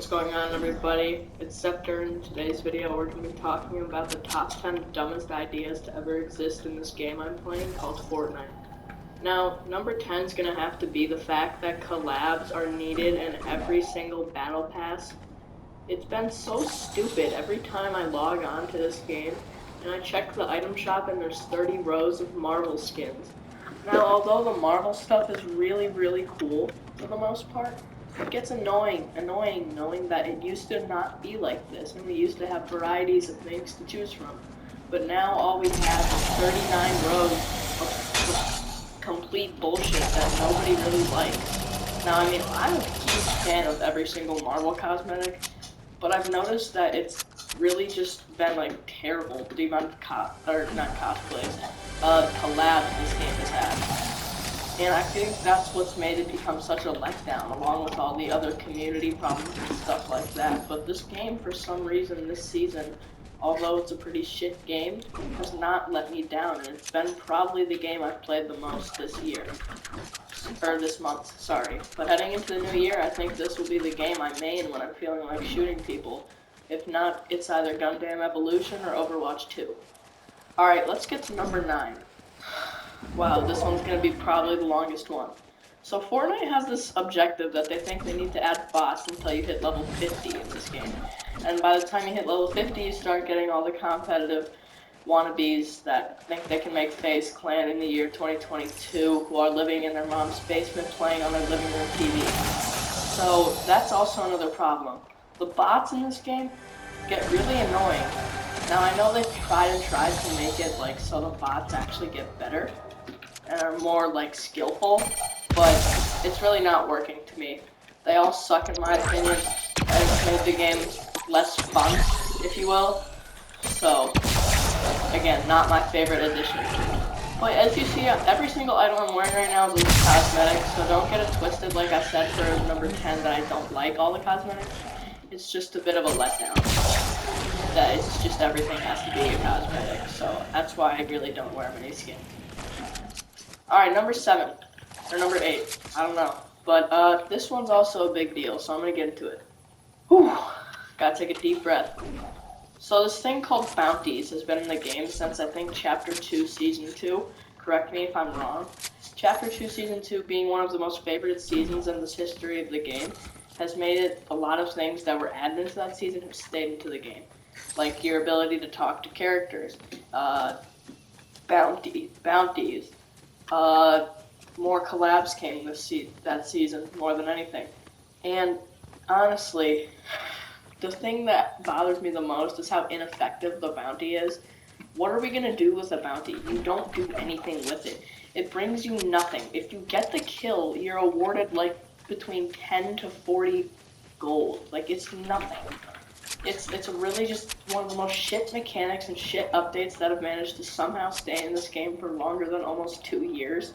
What's going on, everybody? It's Scepter. In today's video we're going to be talking about the top 10 dumbest ideas to ever exist in this game I'm playing called Fortnite. Now, number 10 is going to have to be the fact that collabs are needed in every single battle pass. It's been so stupid every time I log on to this game and I check the item shop and there's 30 rows of Marvel skins. Now, although the Marvel stuff is really cool for the most part, it gets annoying knowing that it used to not be like this, and we used to have varieties of things to choose from. But now all we have is 39 rows of complete bullshit that nobody really likes. Now, I mean, I'm a huge fan of every single Marvel cosmetic, but I've noticed that it's really just been like terrible, the amount of collabs this game has had. And I think that's what's made it become such a letdown, along with all the other community problems and stuff like that. But this game, for some reason, this season, although it's a pretty shit game, has not let me down. And it's been probably the game I've played the most this year. Or this month, sorry. But heading into the new year, I think this will be the game I main when I'm feeling like shooting people. If not, it's either Gundam Evolution or Overwatch 2. Alright, let's get to number 9. Wow, this one's going to be probably the longest one. So Fortnite has this objective that they think they need to add bots until you hit level 50 in this game. And by the time you hit level 50, you start getting all the competitive wannabes that think they can make FaZe Clan in the year 2022 who are living in their mom's basement playing on their living room TV. So that's also another problem. The bots in this game get really annoying. Now I know they've tried to make it like so the bots actually get better and are more like skillful, but it's really not working to me. They all suck in my opinion, and it's made the game less fun, if you will. So, again, not my favorite addition. But as you see, every single item I'm wearing right now is a cosmetic, so don't get it twisted like I said for number 10 that I don't like all the cosmetics. It's just a bit of a letdown. That it's just everything has to be a cosmetic, so that's why I really don't wear many skins. Alright, number 7, or number 8, I don't know. But this one's also a big deal, so I'm gonna get into it. Whew, gotta take a deep breath. So this thing called bounties has been in the game since I think Chapter 2, Season 2. Correct me if I'm wrong. Chapter 2, Season 2 being one of the most favorited seasons in this history of the game has made it a lot of things that were added into that season have stayed into the game. Like your ability to talk to characters, bounties, more collabs came that season more than anything. And honestly, the thing that bothers me the most is how ineffective the bounty is. What are we gonna do with a bounty? You don't do anything with it. It brings you nothing. If you get the kill, you're awarded like between 10 to 40 gold. Like it's nothing. It's really just one of the most shit mechanics and shit updates that have managed to somehow stay in this game for longer than almost 2 years.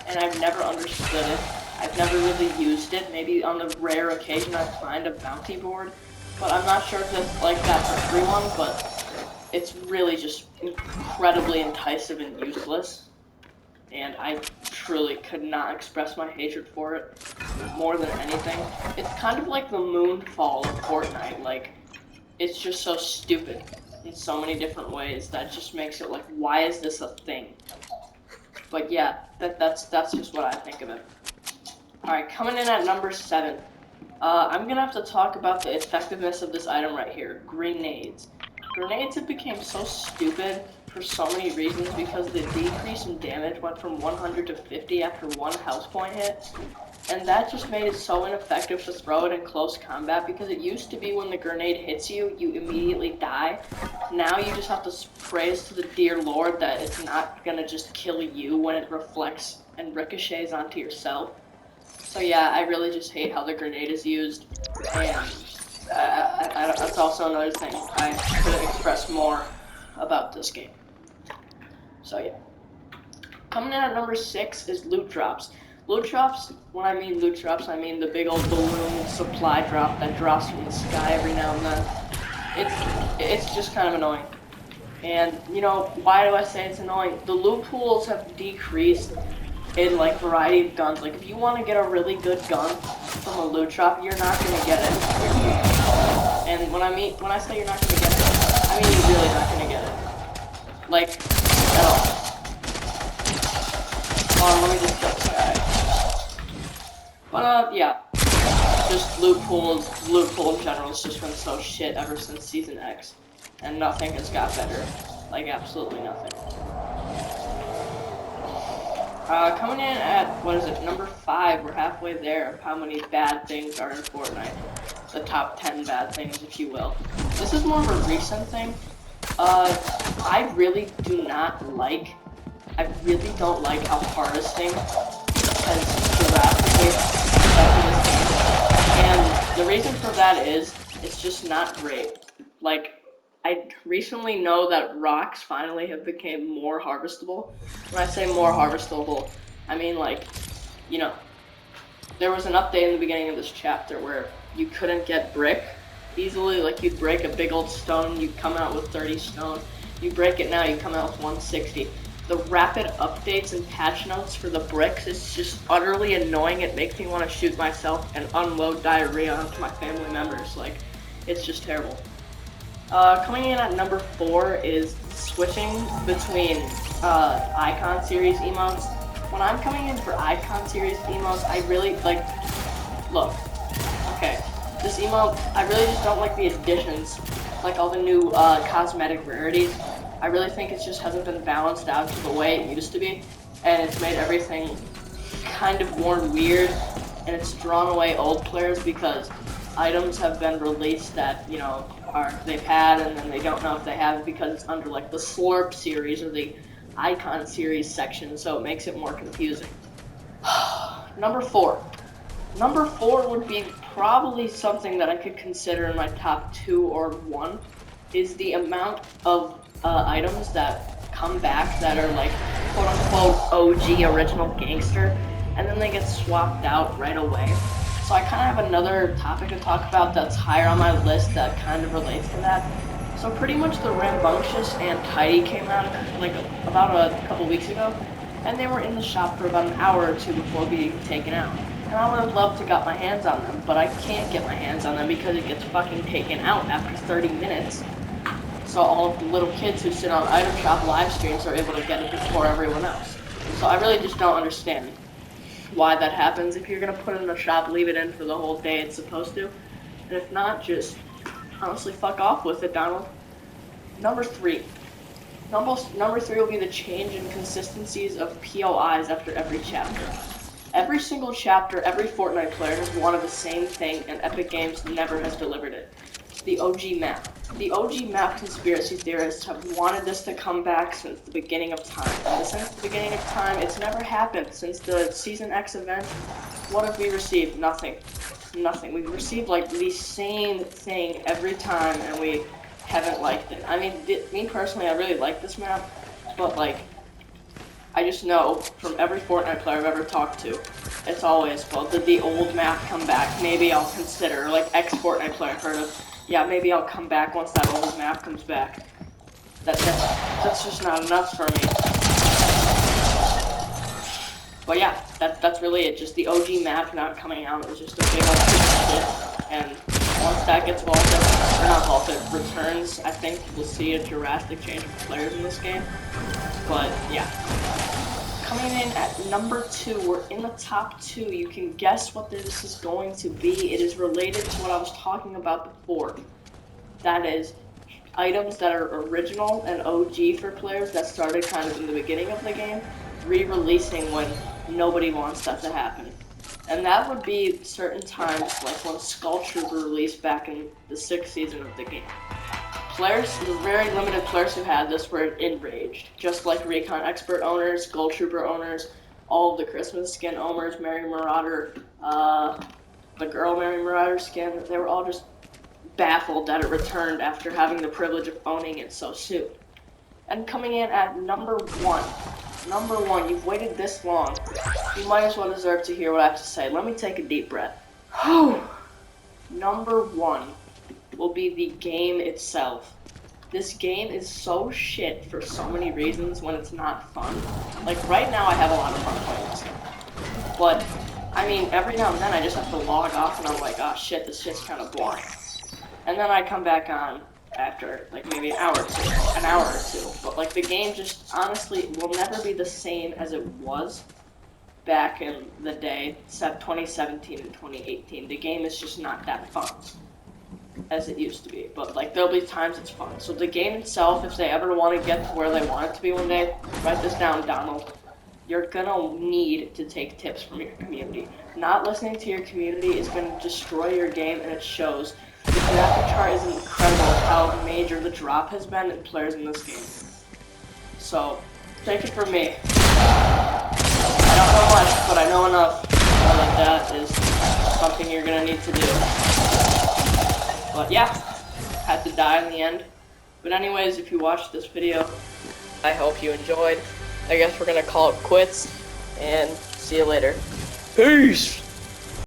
And I've never understood it. I've never really used it. Maybe on the rare occasion I've climbed a bounty board. But I'm not sure if it's like that for everyone, but it's really just incredibly enticing and useless. And I truly could not express my hatred for it more than anything. It's kind of like the moonfall of Fortnite. Like, it's just so stupid in so many different ways that just makes it like, why is this a thing? But yeah, that's just what I think of it. Alright, coming in at number 7. I'm gonna have to talk about the effectiveness of this item right here, grenades. Grenades have become so stupid for so many reasons because the decrease in damage went from 100 to 50 after one health point hit. And that just made it so ineffective to throw it in close combat because it used to be when the grenade hits you, you immediately die. Now you just have to praise to the dear Lord that it's not gonna just kill you when it reflects and ricochets onto yourself. So yeah, I really just hate how the grenade is used, and that's also another thing I could have expressed more about this game. So yeah. Coming in at number 6 is loot drops. Loot drops, when I mean loot drops, I mean the big old balloon supply drop that drops from the sky every now and then. It's just kind of annoying. And, you know, why do I say it's annoying? The loot pools have decreased in like variety of guns. Like if you want to get a really good gun from a loot drop, you're not gonna get it. And when I say you're not gonna get it, I mean you're really not gonna get it. Like at all. Hold on, let me just kill this guy. But yeah. Just loot pool in general has just been so shit ever since Season X. And nothing has got better. Like, absolutely nothing. Coming in at, what is it, number 5, we're halfway there of how many bad things are in Fortnite. The top 10 bad things, if you will. This is more of a recent thing. I really don't like how harvesting has drastically affected this game. And the reason for that is, it's just not great. Like, I recently know that rocks finally have become more harvestable. When I say more harvestable, I mean like, you know, there was an update in the beginning of this chapter where you couldn't get brick easily. Like you'd break a big old stone, you'd come out with 30 stone. You break it now, you come out with 160. The rapid updates and patch notes for the bricks is just utterly annoying. It makes me want to shoot myself and unload diarrhea onto my family members. Like, it's just terrible. Coming in at number 4 is switching between icon series emotes. When I'm coming in for icon series emotes, I really like, look, okay, this emote, I really just don't like the additions, like all the new cosmetic rarities. I really think it just hasn't been balanced out to the way it used to be, and it's made everything kind of worn weird, and it's drawn away old players because items have been released that, you know, they've had and then they don't know if they have it because it's under like the Slurp series or the Icon series section, so it makes it more confusing. Number 4. Number 4 would be probably something that I could consider in my top 2 or 1, is the amount of items that come back that are like quote-unquote OG original gangster, and then they get swapped out right away. So I kind of have another topic to talk about that's higher on my list that kind of relates to that. So pretty much the Rambunctious and Tidy came out like about a couple weeks ago, and they were in the shop for about an hour or 2 before being taken out. And I would have loved to got my hands on them, but I can't get my hands on them because it gets fucking taken out after 30 minutes. So all of the little kids who sit on item shop live streams are able to get it before everyone else. So I really just don't understand why that happens. If you're gonna put it in the shop, leave it in for the whole day it's supposed to. And if not, just honestly fuck off with it, Donald. Number 3. Number 3 will be the change in consistencies of POIs after every chapter. Every single chapter, every Fortnite player has wanted the same thing, and Epic Games never has delivered it. The OG map. The OG map conspiracy theorists have wanted this to come back since the beginning of time. And since the beginning of time, it's never happened. Since the Season X event, what have we received? Nothing. Nothing. We've received like the same thing every time, and we haven't liked it. I mean, me personally, I really like this map, but like, I just know from every Fortnite player I've ever talked to, it's always, well, did the old map come back? Maybe I'll consider, like ex-Fortnite player I've heard of, yeah, maybe I'll come back once that old map comes back. That's just not enough for me. But yeah, that's really it. Just the OG map not coming out is just a big old shit. And once that gets vaulted, or not vaulted, returns, I think we'll see a drastic change of players in this game. But yeah. Coming in at number 2, we're in the top 2. You can guess what this is going to be. It is related to what I was talking about before. That is, items that are original and OG for players that started kind of in the beginning of the game, re-releasing when nobody wants that to happen. And that would be certain times, like when Skull Trooper released back in the 6th season of the game. Players, the very limited players who had this were enraged, just like Recon Expert owners, Gold Trooper owners, all of the Christmas skin owners, Mary Marauder, the girl Mary Marauder skin, they were all just baffled that it returned after having the privilege of owning it so soon. And coming in at number 1, you've waited this long, you might as well deserve to hear what I have to say. Let me take a deep breath. Number 1 will be the game itself. This game is so shit for so many reasons when it's not fun. Like, right now I have a lot of fun playing this game. But, I mean, every now and then I just have to log off and I'm like, oh shit, this shit's kind of boring. And then I come back on after, like, maybe an hour or two. But, like, the game just, honestly, will never be the same as it was back in the day, 2017 and 2018. The game is just not that fun as it used to be, but like there'll be times it's fun. So the game itself, if they ever want to get to where they want it to be one day, write this down, Donald. You're gonna need to take tips from your community. Not listening to your community is gonna destroy your game, and it shows. The graphic chart is incredible how major the drop has been in players in this game. So take it from me. I don't know much, but I know enough to know that that is something you're gonna need to do. But yeah, had to die in the end. But anyways, if you watched this video, I hope you enjoyed. I guess we're gonna call it quits, and see you later. Peace!